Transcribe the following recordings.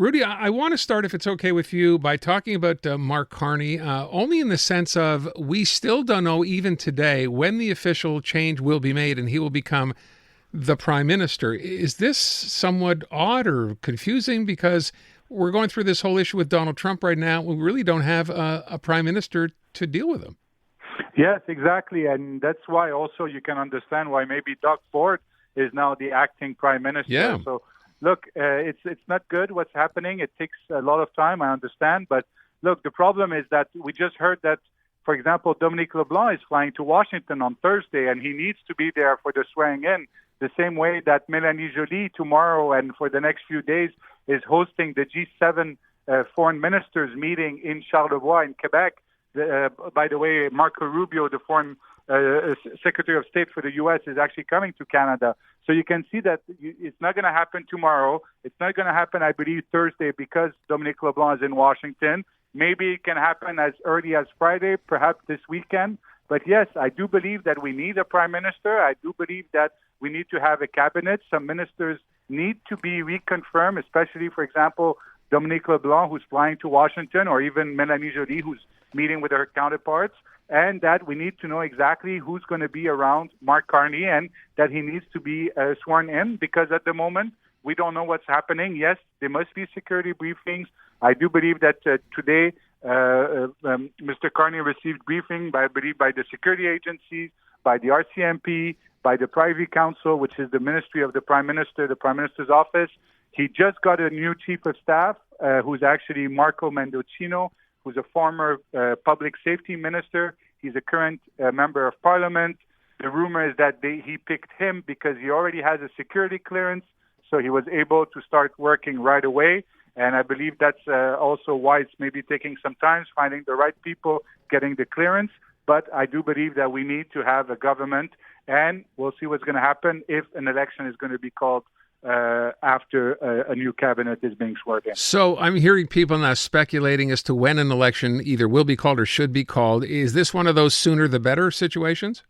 Rudy, I want to start, if it's okay with you, by talking about Mark Carney, only in the sense of we still don't know even today when the official change will be made and he will become the prime minister. Is this somewhat odd or confusing because we're going through this whole issue with Donald Trump right now? We really don't have a prime minister to deal with him. Yes, exactly. And that's why also you can understand why maybe Doug Ford is now the acting prime minister. Yeah. So, look, it's not good what's happening. It takes a lot of time, I understand. But, look, the problem is that we just heard that, for example, Dominique LeBlanc is flying to Washington on Thursday, and he needs to be there for the swearing-in, the same way that Mélanie Joly tomorrow and for the next few days is hosting the G7 foreign ministers meeting in Charlevoix in Quebec. By the way, Marco Rubio, the foreign Secretary of State for the U.S., is actually coming to Canada. So you can see that it's not going to happen tomorrow. It's not going to happen, I believe, Thursday because Dominique LeBlanc is in Washington. Maybe it can happen as early as Friday, perhaps this weekend. But yes, I do believe that we need a prime minister. I do believe that we need to have a cabinet. Some ministers need to be reconfirmed, especially, for example, Dominique LeBlanc, who's flying to Washington, or even Mélanie Joly, who's meeting with her counterparts, and that we need to know exactly who's going to be around Mark Carney and that he needs to be sworn in because at the moment we don't know what's happening. Yes, there must be security briefings. I do believe that today Mr. Carney received briefing by the security agencies, by the RCMP, by the Privy Council, which is the ministry of the Prime Minister, the Prime Minister's office. He just got a new chief of staff, who's actually Marco Mendocino, who's a former public safety minister. He's a current member of parliament. The rumor is that he picked him because he already has a security clearance, so he was able to start working right away. And I believe that's also why it's maybe taking some time finding the right people, getting the clearance. But I do believe that we need to have a government, and we'll see what's going to happen if an election is going to be called after a new cabinet is being sworn in. So I'm hearing people now speculating as to when an election either will be called or should be called. Is this one of those sooner the better situations?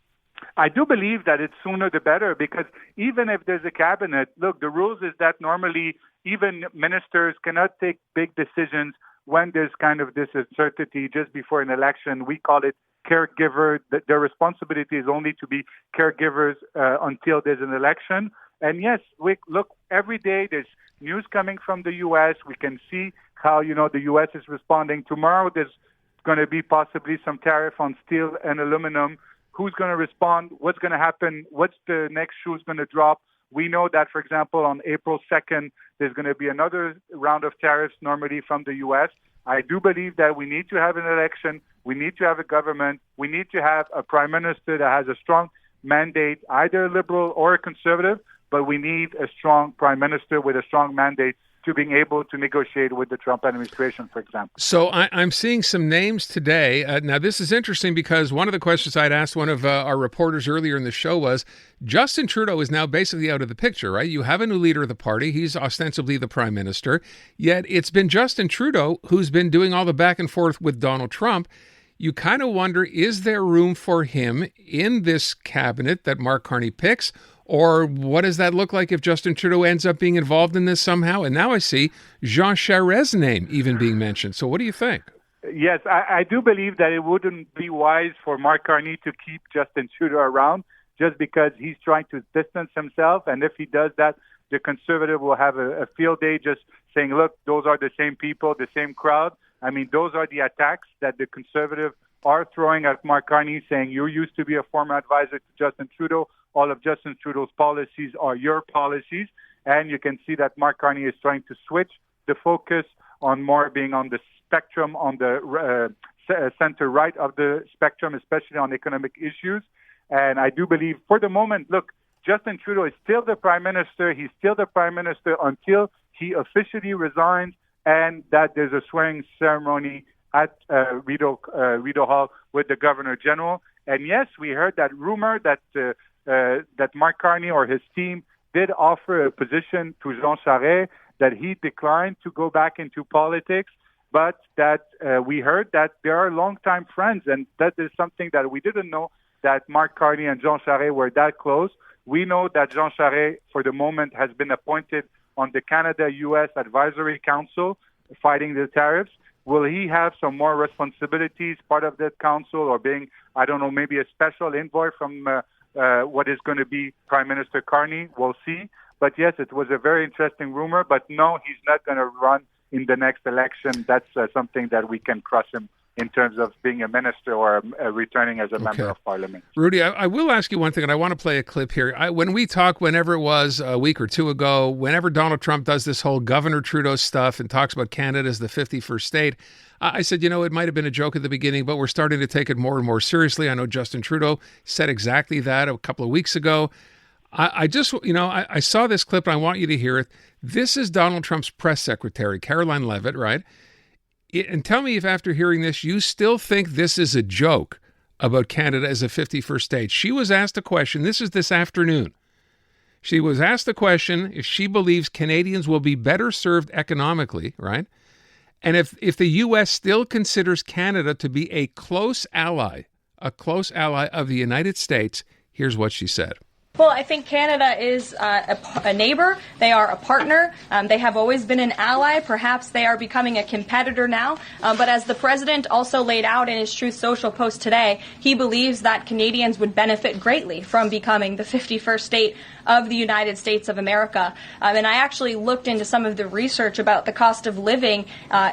I do believe that it's sooner the better because even if there's a cabinet, look, the rules is that normally even ministers cannot take big decisions when there's kind of this uncertainty just before an election. We call it caregiver. Their responsibility is only to be caregivers until there's an election. And yes, look, every day there's news coming from the U.S. We can see how, the U.S. is responding. Tomorrow there's going to be possibly some tariff on steel and aluminum. Who's going to respond? What's going to happen? What's the next shoe's going to drop? We know that, for example, on April 2nd, there's going to be another round of tariffs normally from the U.S. I do believe that we need to have an election. We need to have a government. We need to have a prime minister that has a strong mandate, either a liberal or a conservative, but we need a strong prime minister with a strong mandate to being able to negotiate with the Trump administration, for example. So I'm seeing some names today. Now, this is interesting because one of the questions I'd asked one of our reporters earlier in the show was, Justin Trudeau is now basically out of the picture, right? You have a new leader of the party. He's ostensibly the prime minister. Yet it's been Justin Trudeau who's been doing all the back and forth with Donald Trump. You kind of wonder, is there room for him in this cabinet that Mark Carney picks? Or what does that look like if Justin Trudeau ends up being involved in this somehow? And now I see Jean Charest's name even being mentioned. So what do you think? Yes, I do believe that it wouldn't be wise for Mark Carney to keep Justin Trudeau around just because he's trying to distance himself. And if he does that, the Conservative will have a field day just saying, look, those are the same people, the same crowd. I mean, those are the attacks that the Conservative are throwing at Mark Carney, saying you used to be a former advisor to Justin Trudeau. All of Justin Trudeau's policies are your policies. And you can see that Mark Carney is trying to switch the focus on more being on the spectrum, on the center right of the spectrum, especially on economic issues. And I do believe for the moment, look, Justin Trudeau is still the prime minister. He's still the prime minister until he officially resigns and that there's a swearing ceremony at Rideau Hall with the Governor General. And yes, we heard that rumor that Mark Carney or his team did offer a position to Jean Charest, that he declined to go back into politics, but that we heard that they are longtime friends, and that is something that we didn't know, that Mark Carney and Jean Charest were that close. We know that Jean Charest, for the moment, has been appointed on the Canada-U.S. Advisory Council fighting the tariffs. Will he have some more responsibilities, part of that council, or being, I don't know, maybe a special envoy from what is going to be Prime Minister Carney? We'll see. But yes, it was a very interesting rumor. But no, he's not going to run in the next election. That's something that we can crush him in terms of being a minister or returning as a member of parliament. Rudy, I will ask you one thing, and I want to play a clip here. When we talk, whenever it was a week or two ago, whenever Donald Trump does this whole Governor Trudeau stuff and talks about Canada as the 51st state, I said, it might have been a joke at the beginning, but we're starting to take it more and more seriously. I know Justin Trudeau said exactly that a couple of weeks ago. I just, I saw this clip, and I want you to hear it. This is Donald Trump's press secretary, Caroline Leavitt, right? And tell me if after hearing this, you still think this is a joke about Canada as a 51st state. She was asked a question. This is this afternoon. She was asked the question if she believes Canadians will be better served economically, right? And if the U.S. still considers Canada to be a close ally of the United States, here's what she said. Well, I think Canada is a neighbor. They are a partner. They have always been an ally. Perhaps they are becoming a competitor now. But as the president also laid out in his Truth Social post today, he believes that Canadians would benefit greatly from becoming the 51st state of the United States of America. And I actually looked into some of the research about the cost of living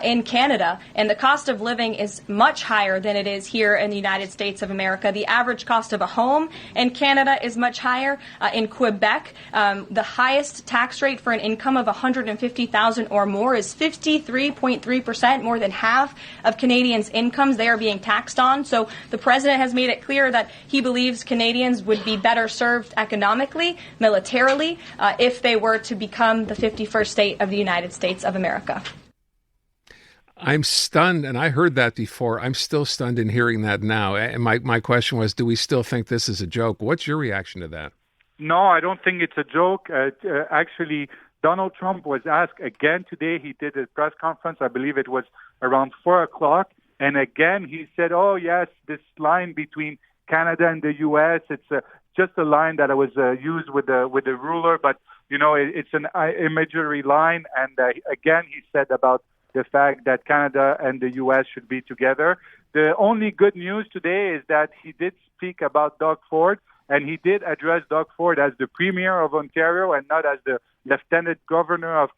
in Canada, and the cost of living is much higher than it is here in the United States of America. The average cost of a home in Canada is much higher. In Quebec, the highest tax rate for an income of $150,000 or more is 53.3%, more than half of Canadians' incomes they are being taxed on. So the president has made it clear that he believes Canadians would be better served economically, militarily, if they were to become the 51st state of the United States of America. I'm stunned, and I heard that before. I'm still stunned in hearing that now. And my question was, do we still think this is a joke? What's your reaction to that? No, I don't think it's a joke. Actually, Donald Trump was asked again today. He did a press conference. I believe it was around 4 o'clock. And again, he said, oh, yes, this line between Canada and the U.S., it's just a line that was used with the ruler. But, it's an imaginary line. And again, he said about the fact that Canada and the U.S. should be together. The only good news today is that he did speak about Doug Ford. And he did address Doug Ford as the Premier of Ontario and not as the Lieutenant Governor of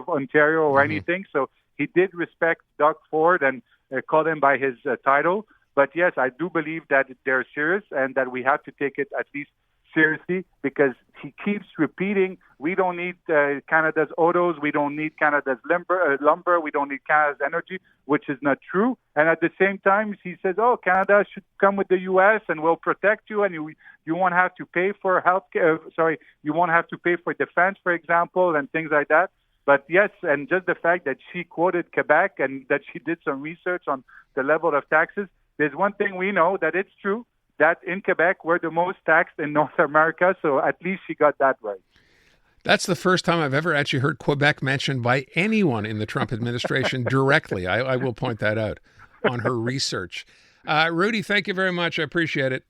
Ontario or anything. So he did respect Doug Ford and call him by his title. But yes, I do believe that they're serious and that we have to take it at least seriously, because he keeps repeating, we don't need Canada's autos, we don't need Canada's lumber, we don't need Canada's energy, which is not true. And at the same time, he says, oh, Canada should come with the U.S. and we'll protect you, and you won't have to pay for you won't have to pay for defense, for example, and things like that. But yes, and just the fact that she quoted Quebec and that she did some research on the level of taxes, there's one thing we know, that it's true, that in Quebec, we're the most taxed in North America, so at least she got that right. That's the first time I've ever actually heard Quebec mentioned by anyone in the Trump administration directly. I will point that out on her research. Rudy, thank you very much. I appreciate it.